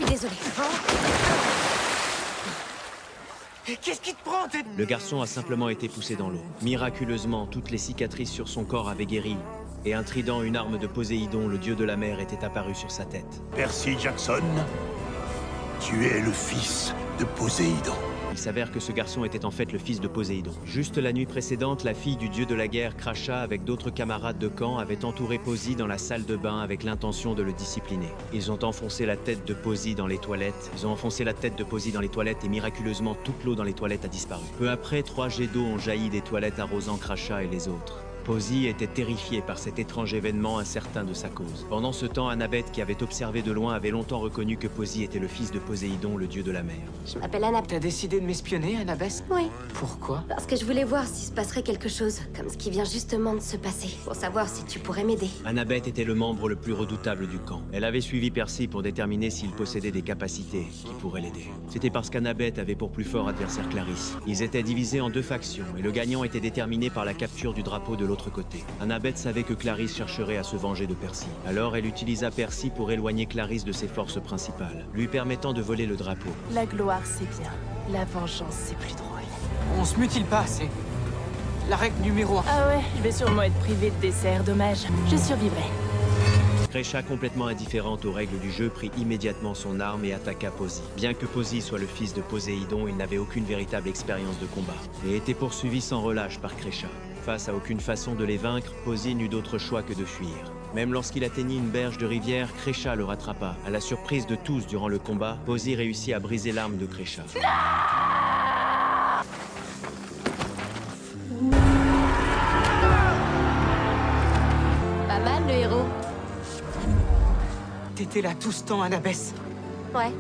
suis désolée. Et qu'est-ce qui te prend, t'es... Le garçon a simplement été poussé dans l'eau. Miraculeusement, toutes les cicatrices sur son corps avaient guéri, et un trident, une arme de Poséidon, le dieu de la mer, était apparu sur sa tête. Percy Jackson, tu es le fils de Poséidon. Il s'avère que ce garçon était en fait le fils de Poséidon. Juste la nuit précédente, la fille du dieu de la guerre, Crachat, avec d'autres camarades de camp, avait entouré Posy dans la salle de bain avec l'intention de le discipliner. Ils ont enfoncé la tête de Posy dans les toilettes. Et miraculeusement, toute l'eau dans les toilettes a disparu. Peu après, 3 jets d'eau ont jailli des toilettes arrosant Crachat et les autres. Posy était terrifié par cet étrange événement, incertain de sa cause. Pendant ce temps, Annabeth, qui avait observé de loin, avait longtemps reconnu que Posy était le fils de Poséidon, le dieu de la mer. Je m'appelle Annabeth. T'as décidé de m'espionner, Annabeth? Oui, Pourquoi? parce que je voulais voir s'il se passerait quelque chose, comme ce qui vient justement de se passer, pour savoir si tu pourrais m'aider. Annabeth était le membre le plus redoutable du camp. Elle avait suivi Percy pour déterminer s'il possédait des capacités qui pourraient l'aider. C'était parce qu'Annabeth avait pour plus fort adversaire Clarisse. Ils étaient divisés en 2 factions, et le gagnant était déterminé par la capture du drapeau de l'autre côté. Annabeth savait que Clarisse chercherait à se venger de Percy. Alors elle utilisa Percy pour éloigner Clarisse de ses forces principales, lui permettant de voler le drapeau. La gloire, c'est bien. La vengeance, c'est plus drôle. On se mutile pas, c'est... la règle numéro 1. Ah ouais, je vais sûrement être privée de dessert, dommage. Je survivrai. Crachat, complètement indifférente aux règles du jeu, prit immédiatement son arme et attaqua Posy. Bien que Posy soit le fils de Poséidon, il n'avait aucune véritable expérience de combat, et était poursuivi sans relâche par Crachat. Face à aucune façon de les vaincre, Posy n'eut d'autre choix que de fuir. Même lorsqu'il atteignit une berge de rivière, Crachat le rattrapa. À la surprise de tous durant le combat, Posy réussit à briser l'arme de Crachat. Pas mal, le héros. T'étais là tout ce temps, Annabeth. Ouais,